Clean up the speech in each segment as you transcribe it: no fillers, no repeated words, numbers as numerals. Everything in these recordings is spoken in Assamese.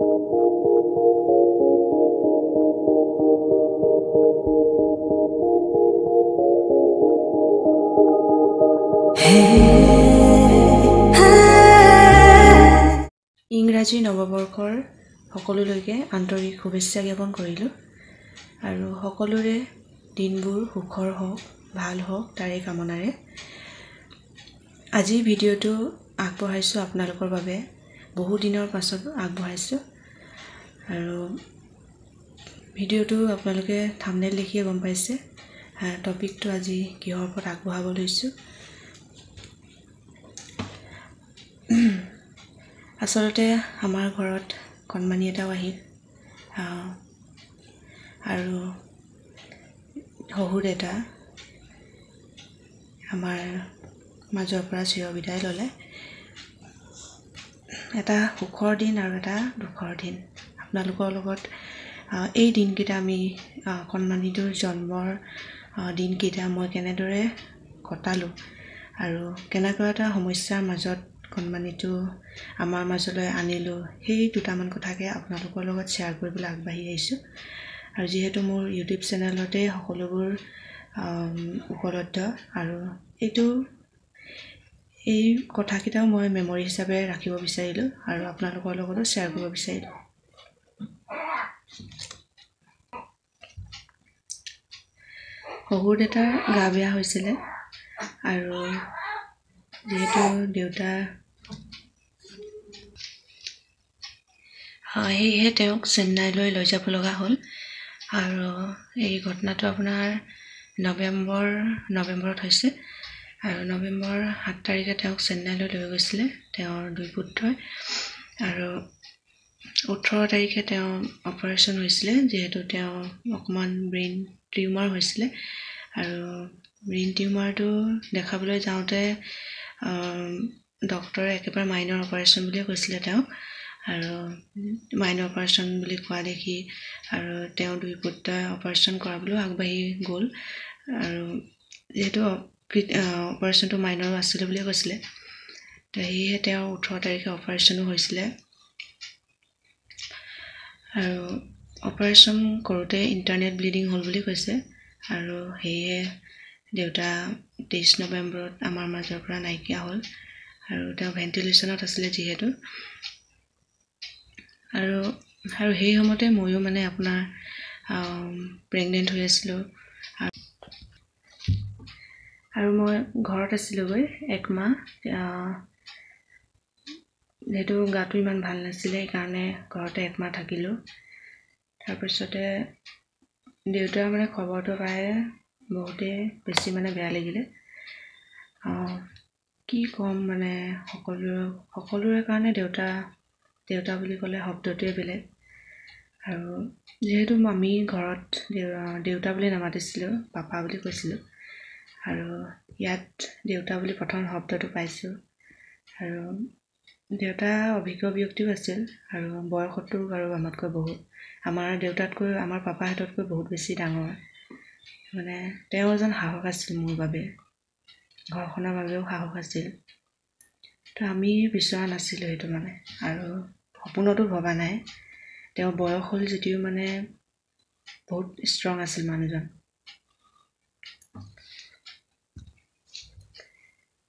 ইংৰাজী নৱবৰ্ষৰ সকলোলৈকে আন্তৰিক শুভেচ্ছা জ্ঞাপন কৰিলোঁ আৰু সকলোৰে দিনবোৰ সুখৰ হওক ভাল হওক তাৰে কামনাৰে আজি ভিডিঅ'টো আগবঢ়াইছোঁ আপোনালোকৰ বাবে বহু দিনৰ পাছত আগবঢ়াইছোঁ আৰু ভিডিঅ'টো আপোনালোকে থাম্বনেইল দেখিয়ে গম পাইছে টপিকটো আজি কিহৰ ওপৰত আগবঢ়াব লৈছোঁ আচলতে আমাৰ ঘৰত কণমানি এটাও আহিল আৰু শহুৰ এটা আমাৰ মাজৰ পৰা চিৰবিদায় ল'লে এটা সুখৰ দিন আৰু এটা দুখৰ দিন আপোনালোকৰ লগত এই দিনকেইটা আমি কণমানিটোৰ জন্মৰ দিনকেইটা মই কেনেদৰে কটালোঁ আৰু কেনেকুৱা এটা সমস্যাৰ মাজত কণমানিটো আমাৰ মাজলৈ আনিলোঁ সেই দুটামান কথাকে আপোনালোকৰ লগত শ্বেয়াৰ কৰিবলৈ আগবাঢ়ি আহিছোঁ আৰু যিহেতু মোৰ ইউটিউব চেনেলতে সকলোবোৰ উপলব্ধ আৰু এই কথাকেইটাও মই মেমৰি হিচাপে ৰাখিব বিচাৰিলোঁ আৰু আপোনালোকৰ লগতো শ্বেয়াৰ কৰিব বিচাৰিলোঁ শহুৰ দেউতাৰ গা বেয়া হৈছিলে আৰু যিহেতু দেউতা সেয়েহে তেওঁক চেন্নাইলৈ লৈ যাব লগা হ'ল আৰু এই ঘটনাটো আপোনাৰ নৱেম্বৰত হৈছে আৰু নৱেম্বৰ 7 তাৰিখে তেওঁক চেন্নাইলৈ লৈ গৈছিলে তেওঁৰ দুই পুত্ৰই আৰু 18 তাৰিখে তেওঁ অপাৰেশ্যন হৈছিলে যিহেতু তেওঁ অকণমান ব্ৰেইন টিউমাৰ হৈছিলে আৰু ব্ৰেইন টিউমাৰটো দেখাবলৈ যাওঁতে ডক্টৰে একেবাৰে মাইনৰ অপাৰেশ্যন বুলিয়ে কৈছিলে তেওঁক আৰু মাইনৰ অপাৰেশ্যন বুলি কোৱা দেখি আৰু তেওঁ দুই পুত্ৰই অপাৰেশ্যন কৰাবলৈ আগবাঢ়ি গ'ল আৰু যিহেতু অপাৰেশ্যনটো মাইনৰ আছিলে বুলিয়ে কৈছিলে তো সেয়েহে তেওঁ 18 তাৰিখে অপাৰেশ্যনো হৈছিলে আৰু অপাৰেশ্যন কৰোঁতে ইণ্টাৰনেট ব্লিডিং হ'ল বুলি কৈছে আৰু সেয়ে দেউতা 23 নৱেম্বৰত আমাৰ মাজৰ পৰা নাইকিয়া হ'ল আৰু তেওঁ ভেণ্টিলেশ্যনত আছিলে যিহেতু আৰু সেই সময়তে ময়ো মানে আপোনাৰ প্ৰেগনেণ্ট হৈ আছিলোঁ আৰু মই ঘৰত আছিলোঁগৈ 1 মাহ যিহেতু গাটো ইমান ভাল নাছিলে সেইকাৰণে ঘৰতে 1 মাহ থাকিলোঁ তাৰপিছতে দেউতাৰ মানে খবৰটো পাই বহুতেই বেছি মানে বেয়া লাগিলে কি ক'ম মানে সকলোৰে কাৰণে দেউতা বুলি ক'লে শব্দটোৱে বেলেগ আৰু যিহেতু আমি ঘৰত দেউতা বুলি নামাতিছিলোঁ পাপা বুলি কৈছিলোঁ আৰু ইয়াত দেউতা বুলি প্ৰথম শব্দটো পাইছোঁ আৰু দেউতা অভিজ্ঞ ব্যক্তিও আছিল আৰু বয়সতো আৰু আমাতকৈ বহুত আমাৰ দেউতাতকৈ আমাৰ পাপাহঁততকৈ বহুত বেছি ডাঙৰ মানে তেওঁ এজন সাহস আছিল মোৰ বাবে ঘৰখনৰ বাবেও সাহস আছিল তো আমি বিচৰা নাছিলোঁ সেইটো মানে আৰু সপোনতো ভবা নাই তেওঁ বয়স হ'ল যদিও মানে বহুত ষ্ট্ৰং আছিল মানুহজন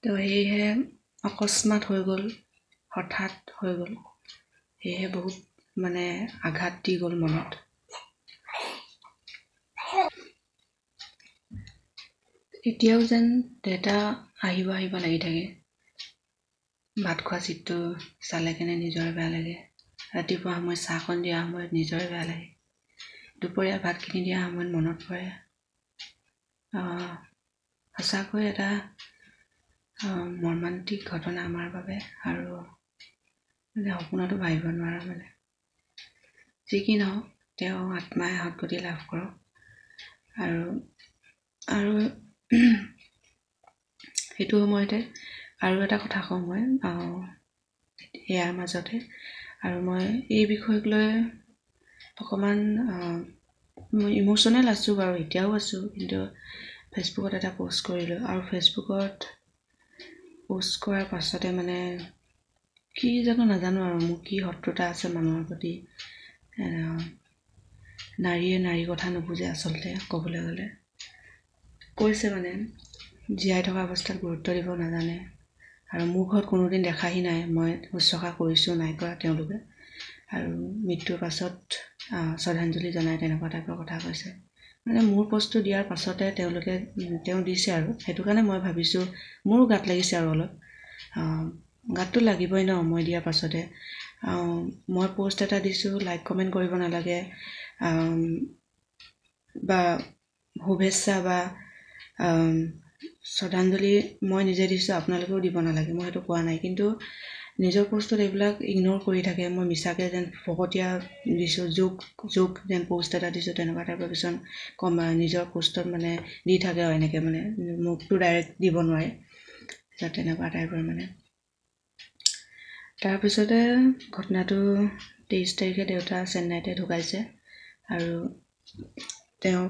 তো সেয়েহে অকস্মাত হৈ গ'ল হঠাৎ হৈ গ'ল সেয়েহে বহুত মানে আঘাত দি গ'ল মনত এতিয়াও যেন দেউতা আহিব লাগি থাকে ভাত খোৱা চিটটো চালে কেনে নিজৰে বেয়া লাগে ৰাতিপুৱা সময়ত চাহকণ দিয়া সময়ত নিজৰে বেয়া লাগে দুপৰীয়া ভাতখিনি দিয়া সময়ত মনত পৰে সঁচাকৈ এটা মৰ্মান্তিক ঘটনা আমাৰ বাবে আৰু মানে সপোনতো ভাবিব নোৱাৰা মানে যি কি নহওক তেওঁ আত্মাই সদ্গতি লাভ কৰক আৰু সেইটো সময়তে আৰু এটা কথা কওঁ মই ইয়াৰ মাজতে আৰু মই এই বিষয়ক লৈ অকণমান ইমোশ্যনেল আছোঁ বাৰু এতিয়াও আছোঁ কিন্তু ফেচবুকত এটা পোষ্ট কৰিলোঁ আৰু ফেচবুকত পোষ্ট কৰাৰ পাছতে মানে কি জানো নাজানো আৰু মোৰ কি শত্ৰুতা আছে মানুহৰ প্ৰতি। নাৰীয়ে নাৰীৰ কথা নুবুজে আচলতে ক'বলৈ গ'লে। কৈছে মানে জীয়াই থকা অৱস্থাত গুৰুত্ব দিব নাজানে, আৰু মোৰ ঘৰত কোনোদিন দেখাহি নাই মই শুশ্ৰূষা কৰিছোঁ নাই কৰা তেওঁলোকে, আৰু মৃত্যুৰ পাছত শ্ৰদ্ধাঞ্জলি জনাই তেনেকুৱা টাইপৰ কথা কৈছে। মানে মোৰ পষ্টটো দিয়াৰ পাছতে তেওঁ দিছে, আৰু সেইটো কাৰণে মই ভাবিছোঁ মোৰো গাত লাগিছে আৰু অলপ গাতটো লাগিবই ন। মই দিয়াৰ পাছতে মই পষ্ট এটা দিছোঁ, লাইক কমেণ্ট কৰিব নালাগে বা শুভেচ্ছা বা শ্ৰদ্ধাঞ্জলি মই নিজে দিছোঁ, আপোনালোকেও দিব নালাগে, মই সেইটো কোৱা নাই। কিন্তু নিজৰ পষ্টত এইবিলাক ইগন'ৰ কৰি থাকে। মই মিছাকৈ যেন ফকতীয়া দিছোঁ, যোগ যেন পষ্ট এটা দিছোঁ তেনেকুৱা টাইপৰ কিছুমান নিজৰ পষ্টত মানে দি থাকে আৰু এনেকৈ মানে মোকতো ডাইৰেক্ট দিব নোৱাৰে, তেনেকুৱা টাইপৰ মানে। তাৰপিছতে ঘটনাটো 23 তাৰিখে দেউতা চেন্নাইতে ঢুকাইছে, আৰু তেওঁ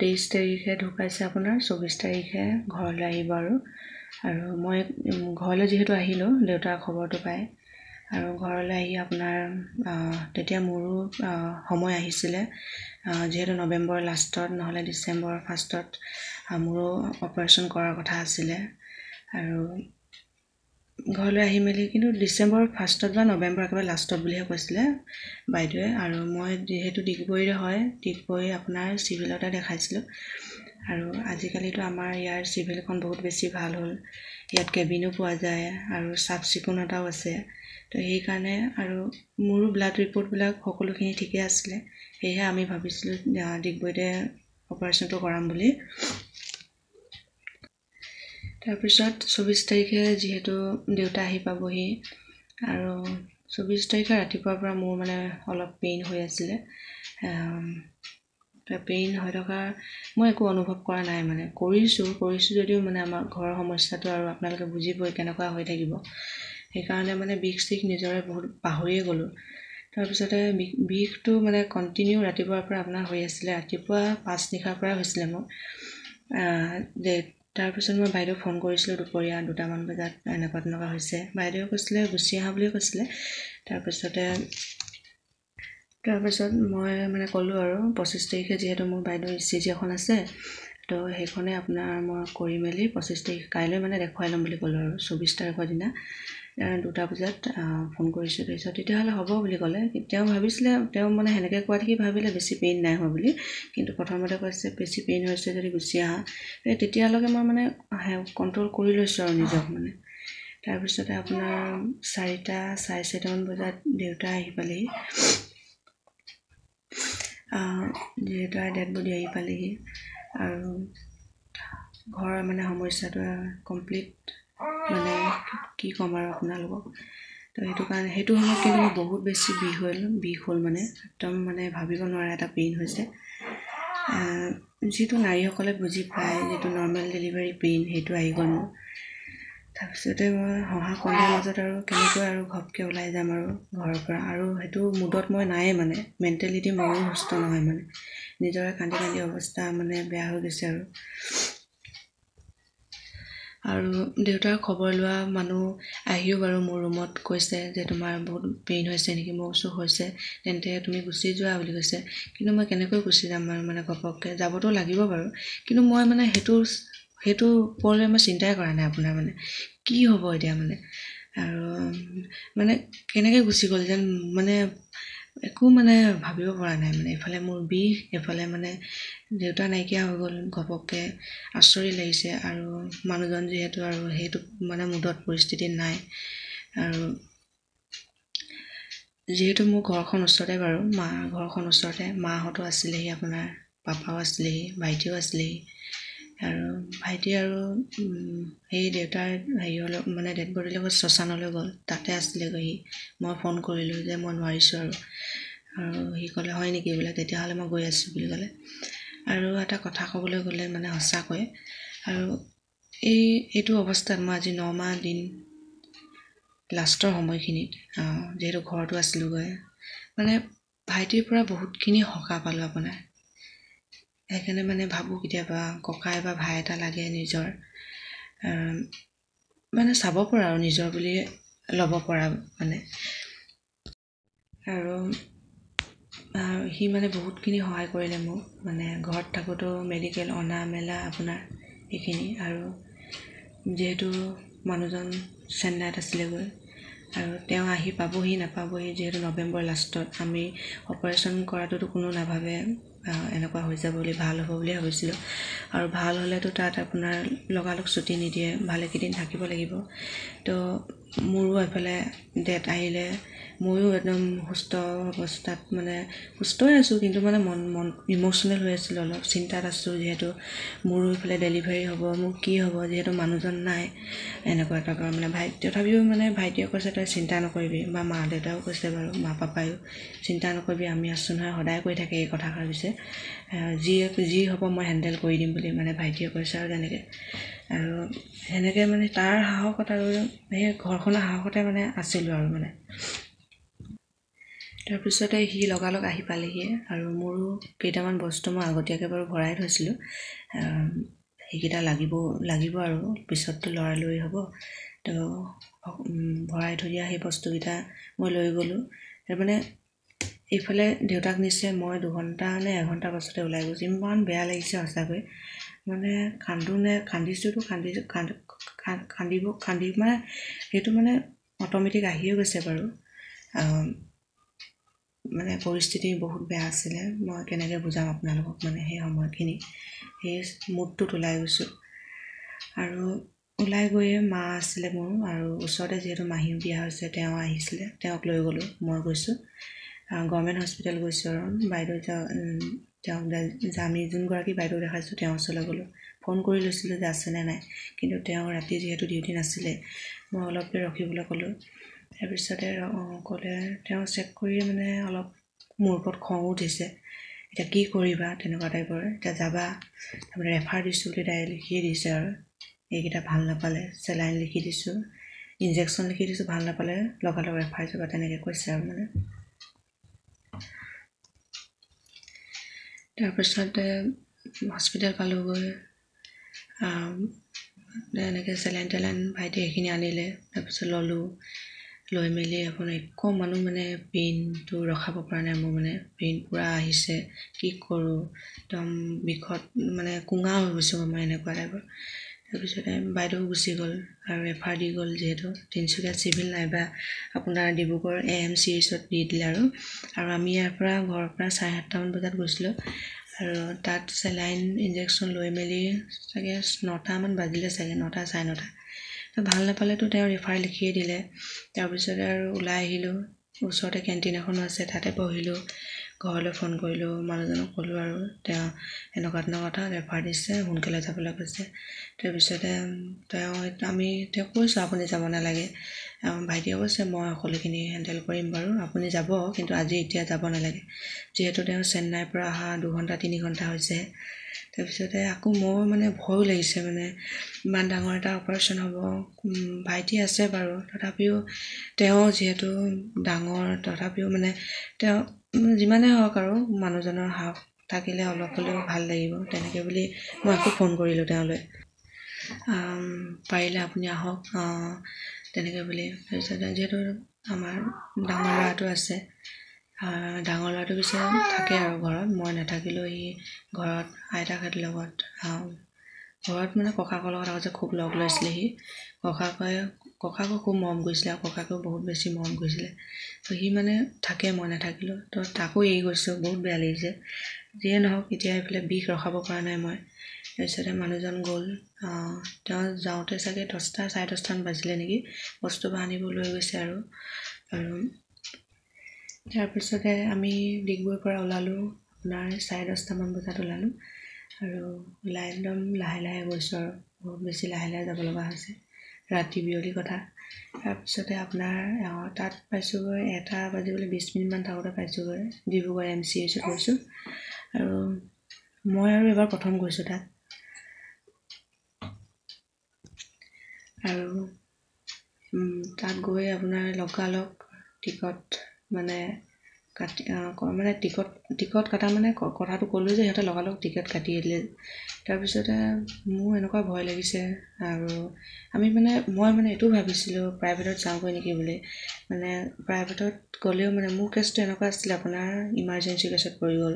23 তাৰিখে ঢুকাইছে, আপোনাৰ 24 তাৰিখে ঘৰলৈ আহিব। আৰু মই ঘৰলৈ যিহেতু আহিলোঁ দেউতাৰ খবৰটো পাই, আৰু ঘৰলৈ আহি আপোনাৰ তেতিয়া মোৰো সময় আহিছিলে, যিহেতু নৱেম্বৰ লাষ্টত নহ'লে ডিচেম্বৰ ফাৰ্ষ্টত মোৰো অপাৰেশ্যন কৰাৰ কথা আছিলে। আৰু ঘৰলৈ আহি মেলি কিন্তু ডিচেম্বৰ ফাৰ্ষ্টত বা নৱেম্বৰ একেবাৰে লাষ্টত বুলিহে কৈছিলে বাইদেৱে। আৰু মই যিহেতু ডিগবৈৰে হয়, ডিগবৈ আপোনাৰ চিভিলতে দেখাইছিলোঁ। আৰু আজিকালিতো আমাৰ ইয়াৰ চিভিলখন বহুত বেছি ভাল হ'ল, ইয়াত কেবিনো পোৱা যায় আৰু চাফ চিকুণতাও আছে। তো সেইকাৰণে আৰু মোৰো ব্লাড ৰিপৰ্টবিলাক সকলোখিনি ঠিকে আছিলে, সেয়েহে আমি ভাবিছিলোঁ ডিগবৈতে অপাৰেশ্যনটো কৰাম বুলি। তাৰপিছত 24 তাৰিখে যিহেতু দেউতা আহি পাবহি, আৰু 24 তাৰিখে ৰাতিপুৱাৰ পৰা মোৰ মানে অলপ পেইন হৈ আছিলে। পেইন হৈ থকা মই একো অনুভৱ কৰা নাই, মানে কৰিছোঁ যদিও মানে আমাৰ ঘৰৰ সমস্যাটো আৰু আপোনালোকে বুজিবই কেনেকুৱা হৈ থাকিব। সেইকাৰণে মানে বিষ নিজৰে বহুত পাহৰিয়ে গ'লোঁ। তাৰপিছতে বিষটো মানে কণ্টিনিউ ৰাতিপুৱাৰ পৰা আপোনাৰ হৈ আছিলে, ৰাতিপুৱা 5 নিশাৰ পৰা হৈছিলে মোৰ। তাৰপিছত মই বাইদেউক ফোন কৰিছিলোঁ দুপৰীয়া 2টামান বজাত, এনেকুৱা হৈছে। বাইদেৱে কৈছিলে গুচি আহা বুলি কৈছিলে। তাৰপিছত মই মানে ক'লোঁ আৰু 25 তাৰিখে যিহেতু মোৰ বাইদেউৰ ECG এখন আছে, তো সেইখনে আপোনাৰ মই কৰি মেলি 25 তাৰিখ কাইলৈ মানে দেখুৱাই ল'ম বুলি ক'লোঁ। আৰু 24 তাৰিখৰ দিনা 2টা বজাত ফোন কৰিছোঁ। তাৰপিছত তেতিয়াহ'লে হ'ব বুলি ক'লে। তেওঁ মানে সেনেকৈ কোৱাত সি ভাবিলে বেছি পেইন নাই হোৱা বুলি, কিন্তু প্ৰথমতে কৈছে বেছি পেইন হৈছে যদি গুচি আহা। তেতিয়ালৈকে মই মানে কণ্ট্ৰল কৰি লৈছোঁ আৰু নিজক মানে। তাৰপিছতে আপোনাৰ 4টা, 4:30মান বজাত দেউতা আহি পালেহি, দেউতাৰ ডেড বডি আহি পালেহি, আৰু ঘৰৰ মানে সমস্যাটো কমপ্লিট, মানে কি ক'ম আৰু আপোনালোকক। তো সেইটো সময়ত কিন্তু মোৰ বহুত বেছি বিষ হ'ল মানে একদম মানে ভাবিব নোৱাৰা এটা পেইন হৈছে, যিটো নাৰীসকলে বুজি পায়, যিটো নৰ্মেল ডেলিভাৰী পেইন, সেইটো আহি গ'ল মোৰ। তাৰপিছতে মই কন্দাৰ মাজত আৰু কেনেকৈ আৰু ঘপকৈ ওলাই যাম আৰু ঘৰৰ পৰা, আৰু সেইটো মুডত মই নায়েই, মানে মেণ্টেলিটি ময়ো সুস্থ নহয়, মানে নিজৰে কান্দি অৱস্থা মানে বেয়া হৈ গৈছে। আৰু দেউতাৰ খবৰ লোৱা মানুহ আহিও বাৰু মোৰ ৰুমত কৈছে যে তোমাৰ বহুত পেইন হৈছে নেকি, মোৰ ওচৰ হৈছে, তেন্তে তুমি গুচি যোৱা বুলি কৈছে। কিন্তু মই কেনেকৈ গুচি যাম আৰু মানে ঘপককৈ যাবতো লাগিব বাৰু, কিন্তু মই মানে সেইটো ওপৰলৈ মই চিন্তাই কৰা নাই আপোনাৰ, মানে কি হ'ব এতিয়া মানে। আৰু মানে কেনেকৈ গুচি গ'ল যেন মানে একো মানে ভাবিব পৰা নাই, মানে এফালে মোৰ বিষ, এফালে মানে দেউতা নাইকিয়া হৈ গ'ল ঘপককৈ, আচৰিত লাগিছে। আৰু মানুহজন যিহেতু আৰু সেইটো মানে মুডত পৰিস্থিতিত নাই, আৰু যিহেতু মোৰ ঘৰখন ওচৰতে বাৰু, ঘৰখন ওচৰতে, মাহঁতো আছিলেহি, আপোনাৰ পাপাও আছিলেহি, ভাইটিও আছিলেহি। আৰু ভাইটি আৰু সেই দেউতাৰ হেৰিয়লৈ মানে ডেড বডিৰ লগত শ্মশানলৈ গ'ল, তাতে আছিলেগৈ সি। মই ফোন কৰিলোঁ যে মই নোৱাৰিছোঁ আৰু সি ক'লে হয় নেকি বোলে, তেতিয়াহ'লে মই গৈ আছোঁ বুলি ক'লে। আৰু এটা কথা ক'বলৈ গ'লে মানে সঁচাকৈ, আৰু এইটো অৱস্থাত মই আজি 9 মাহ দিন লাষ্টৰ সময়খিনিত যিহেতু ঘৰতো আছিলোঁগৈ, মানে ভাইটিৰ পৰা বহুতখিনি সকাহ পালোঁ আপোনাৰ। সেইকাৰণে মানে ভাবোঁ কেতিয়াবা ককাই বা ভাই এটা লাগে নিজৰ, মানে চাব পৰা আৰু নিজৰ বুলি ল'ব পৰা মানে। আৰু সি মানে বহুতখিনি সহায় কৰিলে মোক, মানে ঘৰত থাকোঁতেও মেডিকেল অনা মেলা আপোনাৰ এইখিনি। আৰু যিহেতু মানুহজন চেন্নাইত আছিলেগৈ আৰু তেওঁ আহি পাবহি নাপাবহি, যিহেতু নৱেম্বৰ লাষ্টত আমি অপাৰেশ্যন কৰাটোতো কোনো নাভাবে এনেকুৱা হৈ যাব বুলি, ভাল হ'ব বুলি ভাবিছিলোঁ। আৰু ভাল হ'লেতো তাত আপোনাৰ লগালগ ছুটি নিদিয়ে, ভালেকেইদিন থাকিব লাগিব। তো মোৰো এফালে ডেট আহিলে, ময়ো একদম সুস্থ অৱস্থাত, মানে সুস্থই আছোঁ কিন্তু মানে মন ইম'চনেল হৈ আছিলোঁ, অলপ চিন্তাত আছোঁ। যিহেতু মোৰো এইফালে ডেলিভাৰী হ'ব, মোৰ কি হ'ব, যিহেতু মানুহজন নাই এনেকুৱা এটা মানে তথাপিও মানে ভাইটিয়ে কৈছে তই চিন্তা নকৰিবি, বা মা দেউতাও কৈছে বাৰু, মা পাপায়ো চিন্তা নকৰিবি, আমি আছোঁ নহয়, সদায় কৈ থাকে এই কথাষাৰ পিছে, যি হ'ব মই হেণ্ডেল কৰি দিম বুলি মানে ভাইটিয়ে কৈছে আৰু তেনেকৈ। আৰু সেনেকৈ মানে তাৰ সাহসত আৰু সেই ঘৰখনৰ সাহসতে মানে আছিলোঁ আৰু মানে। তাৰপিছতে সি লগালগ আহি পালেহি আৰু মোৰো কেইটামান বস্তু মই আগতীয়াকৈ বাৰু ভৰাই থৈছিলোঁ, সেইকেইটা লাগিব আৰু পিছততো লৰালৰি হ'ব। তো ভৰাই থৈ দিয়া সেই বস্তুকেইটা মই লৈ গ'লোঁ। তাৰমানে এইফালে দেউতাক নিছে, মই 2 ঘণ্টা নে 1 ঘণ্টা পাছতে ওলাই গৈছোঁ। ইমান বেয়া লাগিছে সঁচাকৈ, মানে কান্দিছোঁতো কান্দি মানে সেইটো মানে অট'মেটিক আহিয়ে গৈছে বাৰু। মানে পৰিস্থিতি বহুত বেয়া আছিলে, মই কেনেকৈ বুজাম আপোনালোকক, মানে সেই সময়খিনি সেই মুডটোত ওলাই গৈছোঁ। আৰু ওলাই গৈয়ে মা আছিলে মোৰ, আৰু ওচৰতে যিহেতু মাহীও বিয়া হৈছে, তেওঁ আহিছিলে, তেওঁক লৈ গ'লোঁ। মই গৈছোঁ গভৰ্ণমেণ্ট হস্পিটেল গৈছোঁ আৰু বাইদেউ তেওঁক আমি যোনগৰাকী বাইদেউ দেখাইছোঁ তেওঁৰ ওচৰলৈ গ'লোঁ। ফোন কৰি লৈছিলোঁ যে আছেনে নাই, কিন্তু তেওঁ ৰাতি যিহেতু ডিউটি নাছিলে, মই অলপ দেৰি ৰখিবলৈ ক'লোঁ। তাৰপিছতে ক'লে, তেওঁ চেক কৰি মানে অলপ মোৰ ওপৰত খঙো উঠিছে, এতিয়া কি কৰিবা তেনেকুৱা টাইপৰ, এতিয়া যাবা, তাৰমানে ৰেফাৰ দিছোঁ বুলি ডাইৰেক্ট লিখিয়ে দিছে আৰু এইকেইটা ভাল নাপালে চেলাইন লিখি দিছোঁ, ইনজেকশ্যন লিখি দিছোঁ, ভাল নাপালে লগালগ ৰেফাৰ যাবা, তেনেকৈ কৈছে আৰু মানে। তাৰপিছতে হস্পিটেল পালোঁগৈ, এনেকৈ চেলাইন টেলাইন ভাইটিয়ে সেইখিনি আনিলে, তাৰপিছত ল'লোঁ। লৈ মেলি আপোনাৰ একো মানুহ মানে পেইনটো ৰখাব পৰা নাই, মোৰ মানে পেইন পূৰা আহিছে, কি কৰোঁ, একদম বিষত মানে কোঙা হৈ গৈছোঁ মই এনেকুৱা টাইপৰ। তাৰপিছতে বাইদেউ গুচি গ'ল আৰু ৰেফাৰ দি গ'ল, যিহেতু তিনিচুকীয়া চিভিল নাইবা আপোনাৰ ডিব্ৰুগড় AMCHত দি দিলে। আৰু আমি ইয়াৰ পৰা ঘৰৰ পৰা 7:30মান বজাত গৈছিলোঁ, আৰু তাত চেলাইন ইনজেকশ্যন লৈ মেলি চাগে 9টামান বাজিলে চাগে, 9টা 9:30। ভাল নাপালেতো তেওঁ ৰেফাৰ লিখিয়ে দিলে। তাৰপিছতে আৰু ওলাই আহিলোঁ, ওচৰতে কেণ্টিন এখনো আছে, তাতে বহিলোঁ। ঘৰলৈ ফোন কৰিলোঁ, মানুহজনক ক'লোঁ আৰু তেওঁ এনেকুৱা কথা ৰেফাৰ দিছে, সোনকালে যাবলৈ কৈছে। তাৰপিছতে তেওঁক কৈছোঁ আপুনি যাব নালাগে। ভাইটিয়ে কৈছে মই সকলোখিনি হেণ্ডেল কৰিম বাৰু, আপুনি যাব, কিন্তু এতিয়া যাব নালাগে, যিহেতু তেওঁ চেন্নাইৰ পৰা অহা 2 ঘণ্টা 3 ঘণ্টা হৈছে। তাৰপিছতে আকৌ মোৰ মানে ভয়ো লাগিছে, মানে ইমান ডাঙৰ এটা অপাৰেশ্যন হ'ব, ভাইটি আছে বাৰু, তথাপিও তেওঁ যিহেতু ডাঙৰ, তথাপিও মানে তেওঁ যিমানেই হওক আৰু মানুহজনৰ সাহস থাকিলে অলপ হ'লেও ভাল লাগিব, তেনেকৈ বুলি মই আকৌ ফোন কৰিলোঁ তেওঁলৈ, পাৰিলে আপুনি আহক তেনেকৈ বুলি। তাৰপিছতে যিহেতু আমাৰ ডাঙৰ ল'ৰাটো আছে, ডাঙৰ ল'ৰাটো পিছে থাকে আৰু ঘৰত, মই নাথাকিলেও সি ঘৰত আইতাহঁতৰ লগত, ঘৰত মানে ককাকৰ লগত আগতে খুব লগ লৈছিলে সি, ককাকো খুব মৰম কৰিছিলে, আৰু ককাকেও বহুত বেছি মৰম কৰিছিলে। তো সি মানে থাকে মই নাথাকিলেও, তো তাকো এৰি গৈছোঁ, বহুত বেয়া লাগিছে। যিয়ে নহওক এতিয়া এইফালে বিষ ৰখাব পৰা নাই মই। তাৰপিছতে মানুহজন গ'ল, তেওঁ যাওঁতে চাগে 10টা 10:30মান বাজিলে নেকি, বস্তু আনিব লৈ গৈছে আৰু তাৰপিছতে আমি ডিগবৈৰ পৰা ওলালোঁ, আপোনাৰ 10:30মান বজাত ওলালোঁ, আৰু ওলাই একদম লাহে লাহে গৈছোঁ, আৰু বহুত বেছি লাহে লাহে যাব লগা হৈছে, ৰাতি বিয়লি কথা। তাৰপিছতে আপোনাৰ তাত পাইছোঁগৈ 1টা বাজিবলৈ 20 মিনিটমান থাকোঁতে পাইছোঁগৈ, ডিব্ৰুগড় AMCHত গৈছোঁ। আৰু মই আৰু এবাৰ প্ৰথম গৈছোঁ তাত, আৰু তাত গৈ আপোনাৰ লগালগ টিকট মানে টিকট কটা মানে কথাটো ক'লোঁ যে সিহঁতে লগালগ টিকট কাটিয়ে দিলে। তাৰপিছতে মোৰ এনেকুৱা ভয় লাগিছে, আৰু আমি মানে মই মানে এইটো ভাবিছিলোঁ প্ৰাইভেটত যাওঁগৈ নেকি বুলি। মানে প্ৰাইভেটত গ'লেও মানে মোৰ কেছটো এনেকুৱা আছিলে, আপোনাৰ ইমাৰ্জেঞ্চি কেছত পৰি গ'ল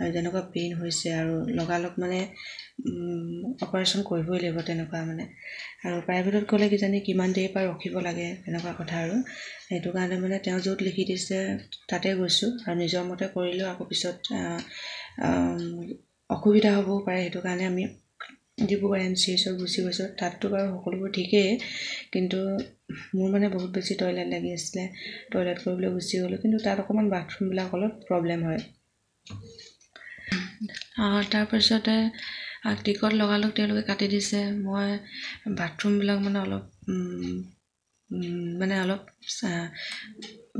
আৰু যেনেকুৱা পেইন হৈছে আৰু লগালগ মানে অপাৰেশ্যন কৰিবই লাগিব তেনেকুৱা মানে। আৰু প্ৰাইভেটত গ'লে কিজানি কিমান দেৰি পৰা ৰখিব লাগে তেনেকুৱা কথা আৰু। সেইটো কাৰণে মানে তেওঁ য'ত লিখি দিছে তাতে গৈছোঁ আৰু নিজৰ মতে কৰিলেও আকৌ পিছত অসুবিধা হ'বও পাৰে। সেইটো কাৰণে আমি ডিব্ৰুগড় MCHত গুচি গৈছোঁ। তাততো বাৰু সকলোবোৰ ঠিকেই, কিন্তু মোৰ মানে বহুত বেছি টয়লেট লাগি আছিলে, টয়লেট কৰিবলৈ গুচি গ'লোঁ। কিন্তু তাত অকণমান বাথৰুমবিলাক অলপ প্ৰব্লেম হয়। তাৰপিছতে টিকট লগালগ তেওঁলোকে কাটি দিছে। মই বাথৰুমবিলাক মানে অলপ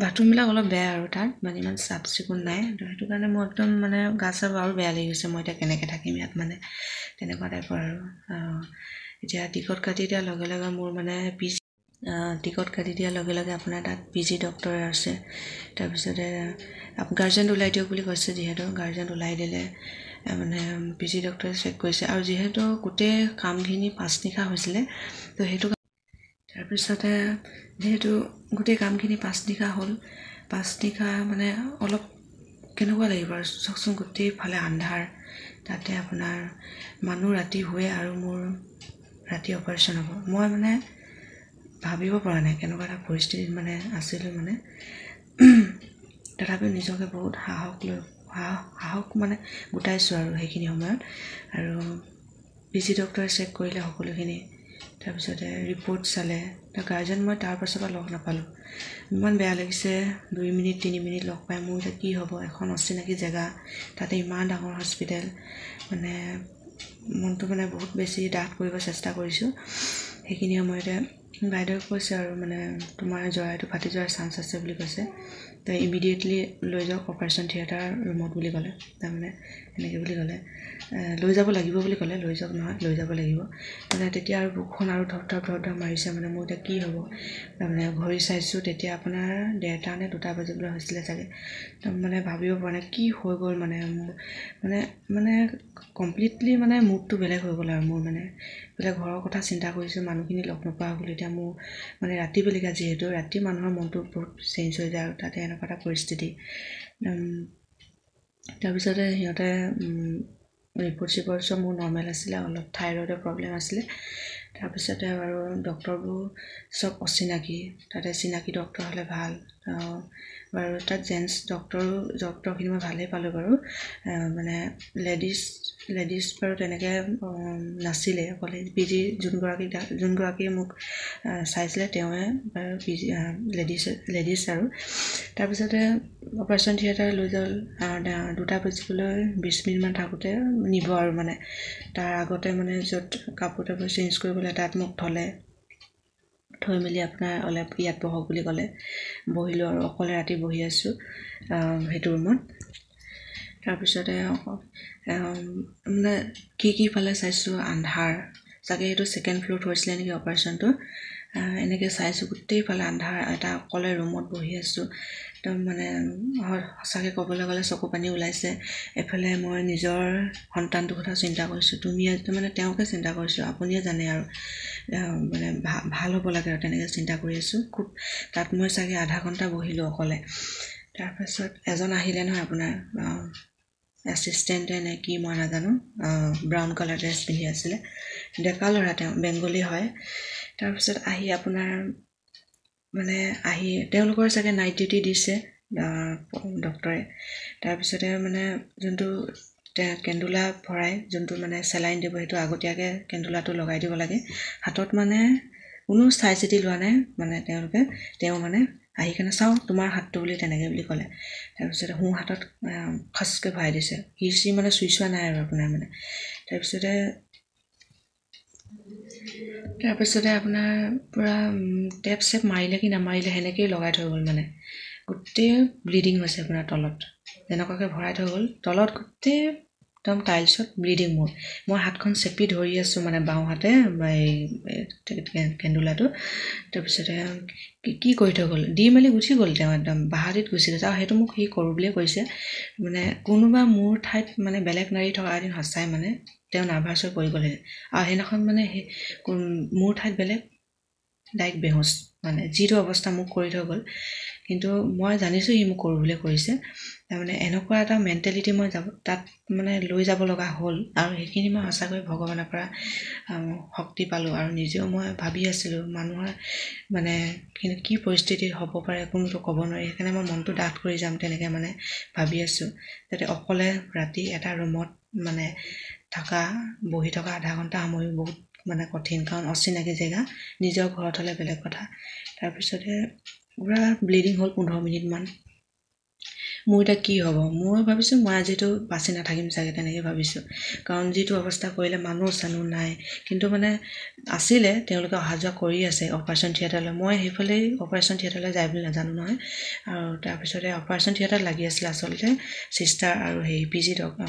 বাথৰুমবিলাক অলপ বেয়া আৰু তাত মানে ইমান চাফ চিকুণ নাই। সেইটো কাৰণে মোৰ একদম মানে গা চা আৰু বেয়া লাগি গৈছে, মই এতিয়া কেনেকৈ থাকিম ইয়াত মানে তেনেকুৱা টাইপৰ আৰু। এতিয়া টিকট কাটি দিয়াৰ লগে লগে মোৰ মানে টিকট কাটি দিয়াৰ লগে লগে আপোনাৰ তাত PG ডক্টৰ আছে। তাৰপিছতে গাৰ্জেণ্ট ওলাই দিয়ক বুলি কৈছে, যিহেতু গাৰ্জেণ্ট ওলাই দিলে মানে PG ডক্টৰে চেক কৰিছে। আৰু যিহেতু গোটেই কামখিনি পাঁচনিশা হৈছিলে, তো সেইটো তাৰপিছতে যিহেতু গোটেই কামখিনি পাঁচনিশা হ'ল, পাঁচনিশা মানে অলপ কেনেকুৱা লাগিব আৰু চাওকচোন, গোটেইফালে আন্ধাৰ, তাতে আপোনাৰ মানুহ ৰাতি শুৱে আৰু মোৰ ৰাতি অপাৰেশ্যন হ'ব। মই মানে ভাবিব পৰা নাই কেনেকুৱা এটা পৰিস্থিতিত মানে আছিলোঁ মানে। তথাপিও নিজকে বহুত সাহস মানে গোটাইছোঁ আৰু সেইখিনি সময়ত। আৰু PG ডক্টৰে চেক কৰিলে সকলোখিনি, তাৰপিছতে ৰিপৰ্ট চালে। গাৰ্জেন মই তাৰ পাছৰ পৰা লগ নাপালোঁ। ইমান বেয়া লাগিছে, 2 মিনিট 3 মিনিট লগ পাই মোৰ যে কি হ'ব, এখন অচিনাকি জেগা, তাতে ইমান ডাঙৰ হস্পিটেল, মানে মনটো মানে বহুত বেছি ডাঠ কৰিব চেষ্টা কৰিছোঁ। সেইখিনি সময়তে বাইদেৱে কৈছে আৰু মানে তোমাৰ জৰাইটো ফাটি যোৱাৰ চান্স আছে বুলি কৈছে। তো ইমিডিয়েটলি লৈ যাওক অপাৰেশ্যন থিয়েটাৰ ৰুমত বুলি ক'লে। তাৰমানে এনেকৈ বুলি ক'লে, লৈ যাব লাগিব বুলি ক'লে, লৈ যাওক নহয়, লৈ যাব লাগিব। মানে তেতিয়া আৰু বুকুখন আৰু ধপ ধপ মাৰিছে, মানে মোৰ এতিয়া কি হ'ব। তাৰমানে ঘড়ী চাইছোঁ তেতিয়া আপোনাৰ 1:30 নে 2টা বাজিবলৈ হৈছিলে চাগে। মানে ভাবিব পৰা নাই কি হৈ গ'ল, মানে মানে কমপ্লিটলি মানে মুডটো বেলেগ হৈ গ'ল আৰু মোৰ মানে। বোলে ঘৰৰ কথা চিন্তা কৰিছোঁ, মানুহখিনি লগ নোপোৱা হ'ল। এতিয়া মোৰ মানে ৰাতি বেলিকা, যিহেতু ৰাতি মানুহৰ মনটো বহুত চেঞ্জ হৈ যায় আৰু তাতে এনেকুৱা এটা পৰিস্থিতি। তাৰপিছতে সিহঁতে ৰিপৰ্ট চব মোৰ নৰ্মেল আছিলে, অলপ থাইৰয়ডৰ প্ৰব্লেম আছিলে। তাৰপিছতে আৰু ডক্টৰবোৰ চব অচিনাকি, তাতে চিনাকি ডক্টৰ হ'লে ভাল বাৰু। তাত জেণ্টছ ডক্টৰখিনি মই ভালেই পালোঁ বাৰু। মানে লেডিজ বাৰু তেনেকৈ নাছিলে, অকল PG যোনগৰাকীয়ে মোক চাইছিলে তেওঁৱে বাৰু PG লেডিজ আৰু। তাৰপিছতে অপাৰেশ্যন থিয়েটাৰ লৈ গ'ল। 2টা বাজিবলৈ 20 মিনিটমান থাকোঁতে নিব আৰু মানে তাৰ আগতে মানে য'ত কাপোৰ চেঞ্জ কৰিবলৈ তাত মোক থৈ মেলি আপোনাৰ অলপ ইয়াত বহক বুলি ক'লে। বহিলোঁ আৰু অকলে ৰাতি বহি আছোঁ সেইটো ৰুমত। তাৰপিছতে মানে কি ফালে চাইছোঁ, আন্ধাৰ, চাগে সেইটো 2nd ফ্ল'ৰত হৈছিলে নেকি অপাৰেশ্যনটো। এনেকৈ চাইছোঁ গোটেইফালে আন্ধাৰ, এটা অকলে ৰুমত বহি আছোঁ। একদম মানে সঁচাকৈ ক'বলৈ গ'লে চকু পানী ওলাইছে। এফালে মই নিজৰ সন্তানটোৰ কথা চিন্তা কৰিছোঁ, মানে তেওঁকে চিন্তা কৰিছোঁ, আপুনিয়ে জানে আৰু মানে ভাল হ'ব লাগে আৰু তেনেকৈ চিন্তা কৰি আছোঁ। খুব তাত মই চাগে আধা ঘণ্টা বহিলোঁ অকলে। তাৰপাছত এজন আহিলে নহয়, আপোনাৰ এছিষ্টেণ্টে নে কি মই নাজানো, ব্ৰাউন কালাৰ ড্ৰেছ পিন্ধি আছিলে, ডেকা ল'ৰা, তেওঁ বেংগলী হয়। তাৰপিছত আহি আপোনাৰ মানে তেওঁলোকৰ চাগে নাইট ডিউটি দিছে ডক্টৰে। তাৰপিছতে মানে যোনটো কেন্দুলা ভৰাই যোনটো মানে চেলাইন দিব, সেইটো আগতীয়াকৈ কেন্দুলাটো লগাই দিব লাগে হাতত। মানে কোনো চাই চিতি লোৱা নাই মানে তেওঁ মানে আহি কেনে চাওঁ তোমাৰ হাতটো বুলি তেনেকৈ বুলি ক'লে। তাৰপিছতে সোঁ হাতত খচকৈ ভৰাই দিছে, মানে চুই চোৱা নাই আৰু আপোনাৰ মানে। তাৰপিছতে আপোনাৰ পূৰা টেপ চেপ মাৰিলে কি নামাৰিলে সেনেকৈয়ে লগাই থৈ গ'ল। মানে গোটেই ব্লিডিং হৈছে আপোনাৰ তলত, যেনেকুৱাকৈ ভৰাই থৈ গ'ল তলত গোটেই একদম টাইলছত ব্লিডিং মই হাতখন চেপি ধৰি আছোঁ মানে বাওঁ হাতে এই কেন্দুলাটো। তাৰপিছতে কি কৰি থৈ গ'ল, দি মেলি গুচি গ'ল তেওঁ, একদম বাহাদুৰিত গুচি গৈছে। আৰু সেইটো মোক সি কৰোঁ বুলিয়ে কৈছে। মানে কোনোবা মোৰ ঠাইত মানে বেলেগ নাৰী থকা এদিন সঁচাই মানে তেওঁ নাৰ্ভাছ হৈ পৰি গ'লে। আৰু সেইদিনাখন মানে সেই মোৰ ঠাইত বেলেগ ডাইৰেক্ট বেহুচ, মানে যিটো অৱস্থা মোক কৰি থৈ গ'ল। কিন্তু মই জানিছোঁ সি মোক কৰোঁ বুলিয়ে কৰিছে। তাৰমানে এনেকুৱা এটা মেণ্টেলিটি মই তাত মানে লৈ যাব লগা হ'ল। আৰু সেইখিনি মই সঁচাকৈ ভগৱানৰ পৰা শক্তি পালোঁ। আৰু নিজেও মই ভাবি আছিলোঁ মানুহৰ মানে কি পৰিস্থিতি হ'ব পাৰে কোনোতো ক'ব নোৱাৰি। সেইকাৰণে মই মনটো ডাঠ কৰি যাম তেনেকৈ মানে ভাবি আছোঁ, যাতে অকলে ৰাতি এটা ৰুমত মানে বহি থকা আধা ঘণ্টা সময় বহুত মানে কঠিন, কাৰণ অচিনাকি জেগা। নিজৰ ঘৰত হ'লে বেলেগ কথা। তাৰপিছতে পূৰা ব্লিডিং হ'ল 15 মিনিটমান। মোৰ এতিয়া কি হ'ব, মই ভাবিছোঁ মই আজিতো বাচি নাথাকিম চাগে, তেনেকৈ ভাবিছোঁ। কাৰণ যিটো অৱস্থা কৰিলে, মানুহ চানুহ নাই। কিন্তু মানে আছিলে, তেওঁলোকে অহা যোৱা কৰি আছে অপাৰেশ্যন থিয়েটাৰলৈ। মই সেইফালেই অপাৰেশ্যন থিয়েটাৰলৈ যায় বুলি নাজানো নহয়। আৰু তাৰপিছতে অপাৰেশ্যন থিয়েটাৰত লাগি আছিলে আচলতে চিষ্টাৰ আৰু সেই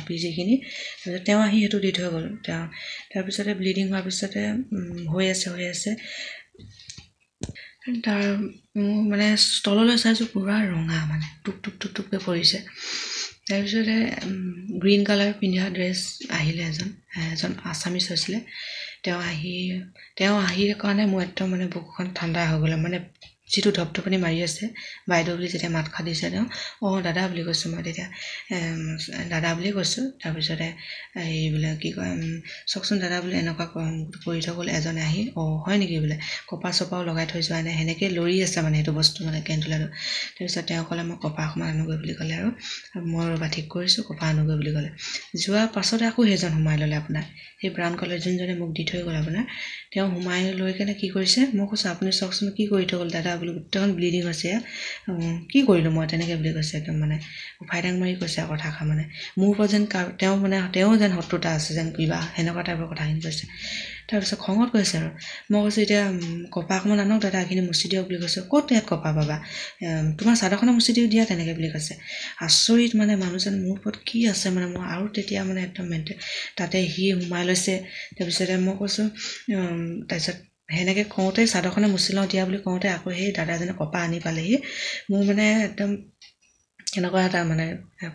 পিজিখিনি। তাৰপিছত তেওঁ আহি সেইটো দি থৈ গ'ল। তাৰপিছতে ব্লিডিং হোৱাৰ পিছতে হৈ আছে। তাৰ মানে তললৈ চাইছোঁ পূৰা ৰঙা, মানে টুপকৈ পৰিছে। তাৰপিছতে গ্ৰীণ কালাৰ পিন্ধা ড্ৰেছ আহিলে এজন আছামিছ হৈছিলে। তেওঁ আহি কাৰণে মোৰ একদম মানে বুকুখন ঠাণ্ডা হৈ গ'লে, মানে যিটো ধপধপনি মাৰি আছে। বাইদেউ বুলি যেতিয়া মাত খাত দিছে তেওঁ, দাদা বুলি কৈছোঁ মই তেতিয়া, দাদা বুলিয়ে কৈছোঁ। তাৰপিছতে বোলে কি কয়, চাওকচোন দাদা বোলে এনেকুৱা কৰি থৈ গ'ল এজনে আহি। হয় নেকি বোলে, কপাহ চপাও লগাই থৈ যোৱা নাই, সেনেকৈ লৰি আছে মানে সেইটো বস্তু মানে কেন্দুলাটো। তাৰপিছত তেওঁ ক'লে মই কপাহ অকণমান আনোগৈ বুলি ক'লে। আৰু মই ৰ'বা ঠিক কৰিছোঁ, কপাহ আনোগৈ বুলি ক'লে। যোৱাৰ পাছতে আকৌ সেইজন সোমাই ল'লে আপোনাৰ, সেই ব্ৰাউন কালাৰ যোনজনে মোক দি থৈ গ'ল আপোনাৰ। তেওঁ সোমাই লৈ কেনে কি কৰিছে, মই কৈছোঁ আপুনি চাওকচোন কি কৰি থৈ গ'ল দাদা বুলি, গোটেইখন ব্লিডিং হৈছে। কি কৰিলোঁ মই, তেনেকৈ বুলি কৈছে। একদম মানে উফাই দাং মাৰি কৈছে আৰু কথাষাৰ, মানে মোৰ ওপৰত যেন তেওঁ যেন শত্ৰুতা আছে যেন কিবা, সেনেকুৱা টাইপৰ কথাখিনি কৈছে। তাৰপিছত খঙত কৈছে আৰু মই কৈছোঁ এতিয়া কপাহ অকণমান আনক দাদা, এইখিনি মুচি দিয়ক বুলি কৈছোঁ। ক'ত ইয়াত কপাহ পাবা, তোমাৰ চাদৰখনে মুচি দিও দিয়া, তেনেকৈ বুলি কৈছে। আচৰিত মানে মানুহজন মোৰ ওপৰত কি আছে মানে, মই আৰু তেতিয়া মানে একদম তাতে সি সোমাই লৈছে। তাৰপিছতে মই কৈছোঁ, তাৰপিছত সেনেকৈ কওঁতে চাদৰখনে মুচি লওঁ দিয়া বুলি কওঁতে আকৌ সেই দাদাজনে কপাহ আনি পালেহি। মোৰ মানে একদম এনেকুৱা এটা মানে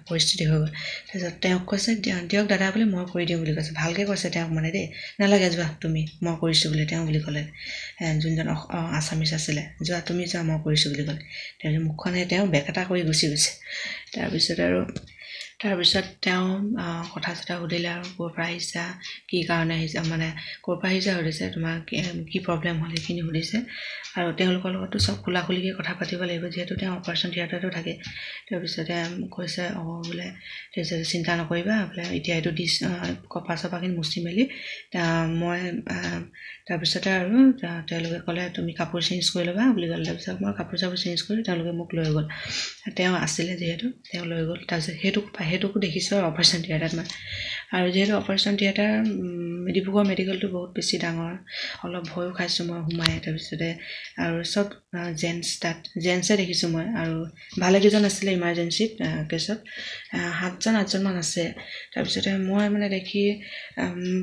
পৰিস্থিতি হৈ গ'ল। তাৰপিছত তেওঁক কৈছে দিয়ক দাদা বুলি, মই কৰি দিওঁ বুলি কৈছে। ভালকৈ কৈছে তেওঁক মানে দেই, নালাগে যোৱা তুমি, মই কৰিছোঁ বুলি তেওঁ বুলি ক'লে। যোনজন আছামিছ আছিলে, যোৱা তুমি যোৱা, মই কৰিছোঁ বুলি ক'লে। তাৰপিছত মুখখনে তেওঁ বেক এটা কৰি গুচি গৈছে। তাৰপিছত তেওঁ কথা চথা সুধিলে আৰু ক'ৰ পৰা আহিছা, কি কাৰণে আহিছা, মানে ক'ৰ পৰা আহিছা সুধিছে, তোমাৰ কি প্ৰব্লেম হ'ল সেইখিনি সুধিছে। আৰু তেওঁলোকৰ লগতো চব খোলাখুলিকৈ কথা পাতিব লাগিব, যিহেতু তেওঁ অপাৰেশ্যন থিয়েটাৰতো থাকে। তাৰপিছতে কৈছে বোলে, তাৰপিছত চিন্তা নকৰিবা বোলে, এতিয়া এইটো কপাহ চপাহখিনি মুচি মেলি মই তাৰপিছতে আৰু তেওঁলোকে ক'লে তুমি কাপোৰ চেঞ্জ কৰি ল'বা বুলি ক'লে। তাৰপিছত মই কাপোৰ চাপোৰ চেঞ্জ কৰি তেওঁলোকে মোক লৈ গ'ল। তেওঁ আছিলে যিহেতু তেওঁ লৈ গ'ল। তাৰপিছত সেইটোকো দেখিছোঁ আৰু অপাৰেশ্যন থিয়েটাৰত মই। আৰু যিহেতু অপাৰেশ্যন থিয়েটাৰ ডিব্ৰুগড় মেডিকেলটো বহুত বেছি ডাঙৰ, অলপ ভয়ো খাইছোঁ মই সোমাই। তাৰপিছতে আৰু চব জেণ্টছে দেখিছোঁ মই, আৰু ভালেকেইজন আছিলে ইমাৰ্জেঞ্চিত কেছত, 7-8জনমান আছে। তাৰপিছতে মই মানে দেখি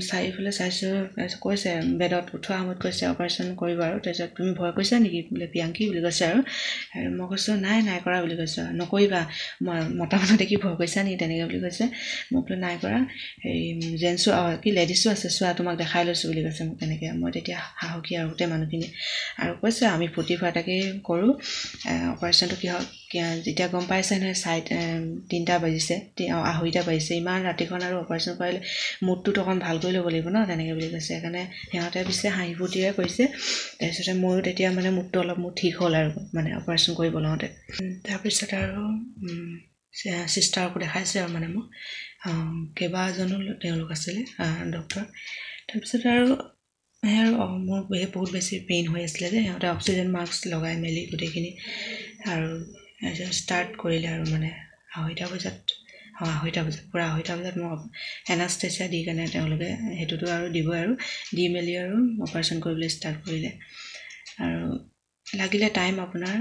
চাৰিওফালে চাইছোঁ। তাৰপিছত কৈছে বেডত উঠোৱা সময়ত কৈছে অপাৰেশ্যন কৰিব আৰু। তাৰপিছত তুমি ভয় কৰিছা নেকি বোলে পিয়াংকি বুলি কৈছে। আৰু মই কৈছোঁ নাই কৰা বুলি কৈছোঁ। নকৰিবা, মই মতা মানুহ দেখি ভয় কৰিছা নেকি তেনেকৈ বুলি কৈছে। মই বোলো নাই কৰা, জেণ্টছো লেডিছো আছে, চোৱা তোমাক দেখাই লৈছোঁ বুলি কৈছে মোক তেনেকৈ। মই তেতিয়া সাহসী আৰু গোটেই মানুহখিনি, আৰু কৈছে আমি ফূৰ্তি ফাৰ্তাকেই কৰোঁ, অপাৰেশ্যনটো কিহত যেতিয়া গম পাইছে নহয় 3টা বাজিছে, 2:30টা বাজিছে, ইমান ৰাতিখন আৰু অপাৰেশ্যন কৰালে মুডটোতো অকণ ভাল কৰি ল'ব লাগিব ন, তেনেকৈ বুলি কৈছে। সেইকাৰণে সিহঁতে পিছে হাঁহি ফূৰ্তিৰে কৰিছে। তাৰপিছতে ময়ো তেতিয়া মানে মুডটো অলপ মোৰ ঠিক হ'ল আৰু মানে অপাৰেশ্যন কৰিব লওঁতে। তাৰপিছত আৰু চিষ্টাৰকো দেখাইছে আৰু মানে মোক কেইবাজনো তেওঁলোক আছিলে ডক্তৰ। তাৰপিছত আৰু মোৰ বহুত বেছি পেইন হৈ আছিলে যে, সিহঁতে অক্সিজেন মাস্ক লগাই মেলি গোটেইখিনি আৰু ষ্টাৰ্ট কৰিলে আৰু মানে 2:30 বজাত পূৰা 2:30 বজাত মোক এনাষ্টেচিয়া দি কেনে তেওঁলোকে সেইটোতো আৰু দিবই, আৰু দি মেলি আৰু অপাৰেশ্যন কৰিবলৈ ষ্টাৰ্ট কৰিলে। আৰু লাগিলে টাইম আপোনাৰ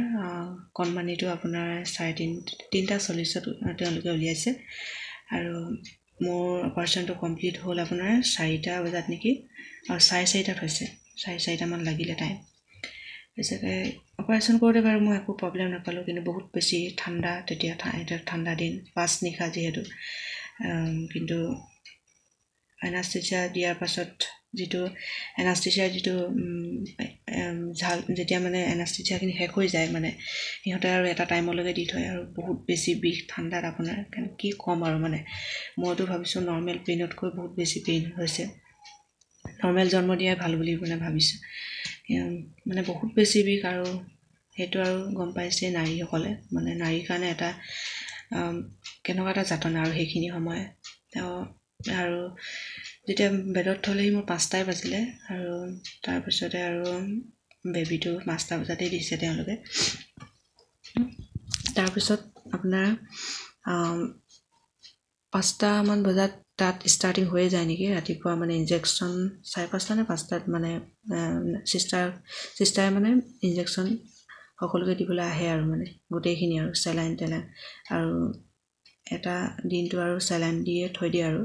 কণমানিটো আপোনাৰ 3:40ত তেওঁলোকে উলিয়াইছে। আৰু মোৰ অপাৰেশ্যনটো কমপ্লিট হ'ল আপোনাৰ 4টা বজাত নেকি, আৰু 4:30 হৈছে, 4:30মান লাগিলে টাইম। পিছতে অপাৰেশ্যন কৰোঁতে বাৰু মই একো প্ৰব্লেম নাপালোঁ, কিন্তু বহুত বেছি ঠাণ্ডা, তেতিয়া ঠাণ্ডা দিন, 5 নিশা যিহেতু। কিন্তু এনাস্থেচিয়া দিয়াৰ পাছত যিটো এনাস্থেচিয়াৰ যিটো যেতিয়া মানে এনাস্থেচিয়াখিনি শেষ হৈ যায়, মানে সিহঁতে আৰু এটা টাইমলৈকে দি থয়, আৰু বহুত বেছি বিষ ঠাণ্ডাত আপোনাৰ কি ক'ম আৰু মানে মইতো ভাবিছোঁ নৰ্মেল পেইনতকৈ বহুত বেছি পেইন হৈছে, নৰ্মেল জন্ম দিয়াই ভাল বুলি মানে ভাবিছোঁ। মানে বহুত বেছি বিষ, আৰু সেইটো আৰু গম পাইছে নাৰীসকলে, মানে নাৰীৰ কাৰণে এটা কেনেকুৱা এটা যাতনা, আৰু সেইখিনি সময় আৰু যেতিয়া বেডত থ'লেহি মোৰ 5টাই বাজিলে, আৰু তাৰপিছতে আৰু বেবীটো 5টা বজাতেই দিছে তেওঁলোকে। তাৰপিছত আপোনাৰ 5টামান বজাত তাত ষ্টাৰ্টিং হৈয়ে যায় নেকি, ৰাতিপুৱা মানে ইনজেকশ্যন 4:30 নে 5টাত মানে চিষ্টাৰে মানে ইনজেকশ্যন সকলোকে দিবলৈ আহে, আৰু মানে গোটেইখিনি আৰু চেলাইন টেলাইন, আৰু এটা দিনটো আৰু চেলাইন দিয়ে থৈ দিয়ে, আৰু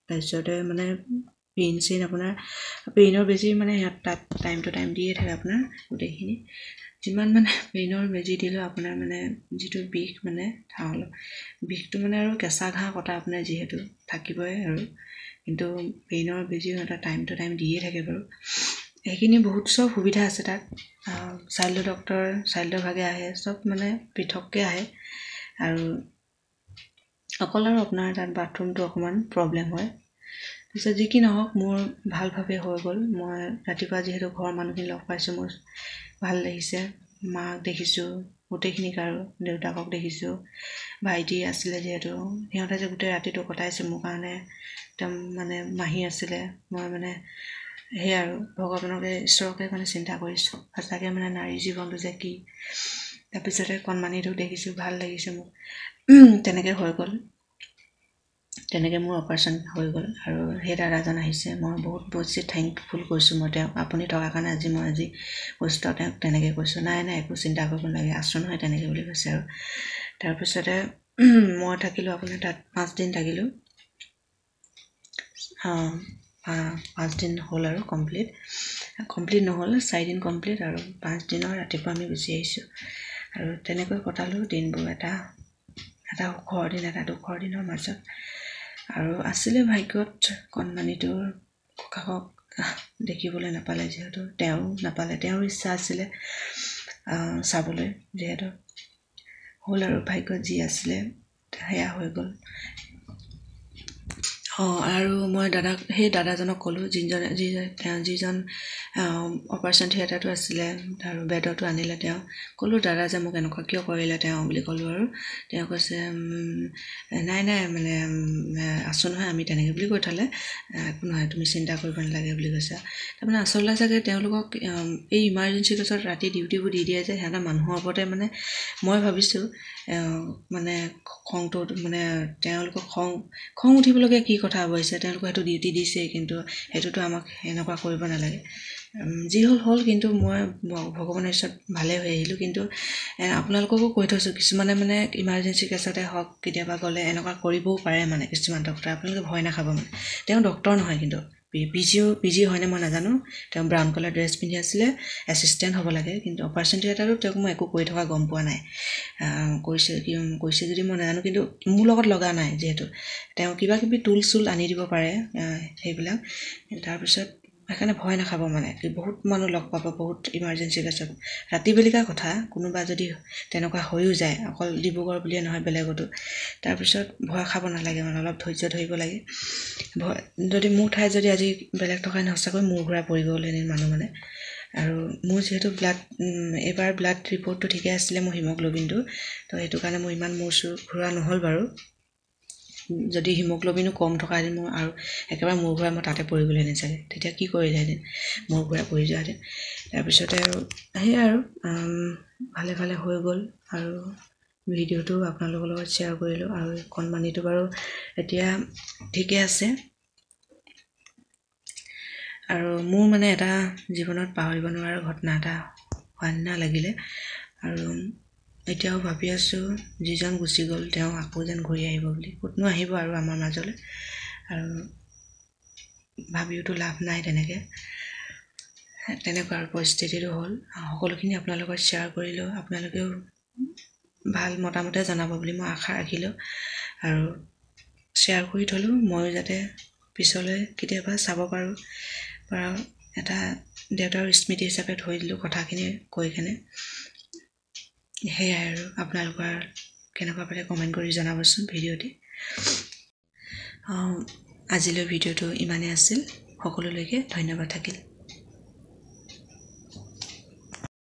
তাৰপিছতে মানে পেইন আপোনাৰ পেইনৰ বেজি মানে সিহঁত তাত টাইম টু টাইম দিয়ে থাকে আপোনাৰ গোটেইখিনি। যিমান মানে পেইনৰ বেজি দিলেও আপোনাৰ মানে যিটো বিষ, মানে অলপ বিষটো মানে আৰু কেঁচা ঘাঁহ কটা আপোনাৰ যিহেতু থাকিবই, আৰু কিন্তু পেইনৰ বেজিও এটা টাইম টু টাইম দিয়ে থাকে বাৰু। সেইখিনি বহুত চব সুবিধা আছে তাত। চাইল্ডৰ ডক্তৰ, চাইল্ডৰ ভাগে আহে, চব মানে পৃথককৈ আহে, আৰু অকল আৰু আপোনাৰ তাত বাথৰুমটো অকণমান প্ৰব্লেম হয়। তাৰপিছত যি কি নহওক মোৰ ভালভাৱে হৈ গ'ল। মই ৰাতিপুৱা যিহেতু ঘৰৰ মানুহখিনি লগ পাইছোঁ, মোৰ ভাল লাগিছে। মাক দেখিছোঁ গোটেইখিনিক, আৰু দেউতাকক দেখিছোঁ, ভাইটি আছিলে যিহেতু, সিহঁতে যে গোটেই ৰাতিটো কটাইছে মোৰ কাৰণে, একদম মানে মাহী আছিলে। মই মানে সেয়াই আৰু ভগৱানকে ঈশ্বৰকে মানে চিন্তা কৰিছোঁ, সঁচাকৈ মানে নাৰীৰ জীৱনটো যে কি। তাৰপিছতে কণমানিটোক দেখিছোঁ, ভাল লাগিছে মোক। তেনেকৈ হৈ গ'ল, তেনেকৈ মোৰ অপাৰেশ্যন হৈ গ'ল। আৰু সেই দাদাজন আহিছে, মই বহুত বেছি থেংকফুল কৈছোঁ মই তেওঁক, আপুনি থকাৰ কাৰণে মই আজি সুস্থ। তেওঁক তেনেকৈ কৈছোঁ, নাই একো চিন্তা কৰিব নালাগে, আছোঁ নহয়, তেনেকৈ বুলি কৈছে। আৰু তাৰপিছতে মই থাকিলোঁ আপোনাৰ তাত 5 দিন থাকিলোঁ। 5 দিন হ'ল, আৰু কমপ্লিট নহ'ল, 4 দিন কমপ্লিট, আৰু 5 দিনৰ ৰাতিপুৱা আমি গুচি আহিছোঁ। আৰু তেনেকৈ কটালোঁ দিনবোৰ, এটা সুখৰ দিন, এটা দুখৰ দিনৰ মাজত। আৰু আছিলে ভাগ্যত কণমানিটোৰ ককাকক দেখিবলৈ নাপালে, যিহেতু তেওঁ নাপালে, তেওঁৰ ইচ্ছা আছিলে চাবলৈ, যিহেতু হ'ল, আৰু ভাগ্যত যি আছিলে সেয়া হৈ গ'ল। আৰু মই সেই দাদাজনক ক'লোঁ, যিজন অপাৰেশ্যন থিয়েটাৰটো আছিলে, আৰু বেডতো আনিলে, তেওঁ ক'লোঁ, দাদা যে মোক এনেকুৱা কিয় কৰিলে তেওঁ বুলি ক'লোঁ। আৰু তেওঁ কৈছে, নাই মানে আছোঁ নহয়, আমি তেনেকৈ বুলি কৈ থ'লে, একো নহয়, তুমি চিন্তা কৰিব নালাগে বুলি কৈছে। তাৰমানে আচলতে চাগে তেওঁলোকক এই ইমাৰ্জেঞ্চি কেছত ৰাতি ডিউটিবোৰ দি দিয়ে যে, সিহঁতৰ মানুহৰ ওপৰতে মানে মই ভাবিছোঁ মানে খংটো, মানে তেওঁলোকক খং উঠিবলগীয়া কি কথা অৱশ্যে, তেওঁলোকে সেইটো ডিউটি দিছেই, কিন্তু সেইটোতো আমাক এনেকুৱা কৰিব নালাগে। যি হ'ল, কিন্তু মই ভগৱানৰ ওচৰত ভালে হৈ আহিলোঁ। কিন্তু আপোনালোককো কৈ থৈছোঁ, কিছুমানে মানে ইমাৰ্জেঞ্চি কেছতে হওক, কেতিয়াবা গ'লে এনেকুৱা কৰিবও পাৰে, মানে কিছুমান ডক্টৰে, আপোনালোকে ভয় নাখাব। মানে তেওঁ ডক্টৰ নহয়, কিন্তু পিজি হয়নে মই নাজানো, তেওঁ ব্ৰাউন কালাৰ ড্ৰেছ পিন্ধি আছিলে, এছিষ্টেণ্ট হ'ব লাগে। কিন্তু অপাৰেশ্যন থিয়েটাৰত তেওঁক মই একো কৰি থকা গম পোৱা নাই, কৈছে যদি মই নাজানো, কিন্তু মোৰ লগত লগা নাই, যিহেতু তেওঁ কিবা কিবি টুল চুল আনি দিব পাৰে সেইবিলাক। তাৰপিছত সেইকাৰণে ভয় নাখাব, মানে বহুত মানুহ লগ পাব, বহুত ইমাৰ্জেঞ্চি কেছত, ৰাতি বেলিকা কথা, কোনোবা যদি তেনেকুৱা হৈও যায়, অকল ডিব্ৰুগড় বুলিয়ে নহয়, বেলেগতো। তাৰপিছত ভয় খাব নালাগে, মানে অলপ ধৈৰ্য ধৰিব লাগে। যদি মোৰ ঠাইত যদি আজি বেলেগ থকা সঁচাকৈ মূৰ ঘূৰাই পৰি গ'লহেঁতেন মানুহ, মানে। আৰু মোৰ যিহেতু এইবাৰ ব্লাড ৰিপৰ্টটো ঠিকে আছিলে, মোৰ হিমগ্ল'বিনটো, তো সেইটো কাৰণে মোৰ ইমান মূৰ চুৰ ঘূৰোৱা নহ'ল বাৰু। যদি হিমগ্ল'বিনো কম থকা হেঁতেন, মোৰ আৰু একেবাৰে মূৰ ঘূৰাই মই তাতে পৰি গ'লহেঁতেন চাগে, তেতিয়া কি কৰিলেহেঁতেন, মূৰ ঘূৰাই পৰি যোৱাহেঁতেন। তাৰপিছতে আৰু সেয়াই আৰু ভালে হৈ গ'ল। আৰু ভিডিঅ'টো আপোনালোকৰ লগত শ্বেয়াৰ কৰিলোঁ। আৰু কণমানিটো বাৰু এতিয়া ঠিকে আছে। আৰু মোৰ মানে এটা জীৱনত পাহৰিব নোৱাৰা ঘটনা এটা হোৱা নিচিনা লাগিলে। আৰু এতিয়াও ভাবি আছোঁ যিজন গুচি গ'ল তেওঁ আকৌ যেন ঘূৰি আহিব বুলি। ক'তনো আহিব আৰু আমাৰ মাজলৈ, আৰু ভাবিওতো লাভ নাই তেনেকৈ। তেনেকুৱা আৰু পৰিস্থিতিটো হ'ল। সকলোখিনি আপোনালোকৰ লগত শ্বেয়াৰ কৰিলোঁ। আপোনালোকেও ভাল মতামতে জনাব বুলি মই আশা ৰাখিলোঁ, আৰু শ্বেয়াৰ কৰি থ'লোঁ ময়ো যাতে পিছলৈ কেতিয়াবা চাব পাৰোঁ। এটা দেউতাৰ স্মৃতি হিচাপে থৈ দিলোঁ কথাখিনি কৈ কেনে। সেয়াই আৰু আপোনালোকৰ কেনেকুৱা পালে কমেণ্ট কৰি জনাবচোন ভিডিঅ'টি। আজিলৈ ভিডিঅ'টো ইমানেই আছিল। সকলোলৈকে ধন্যবাদ থাকিল।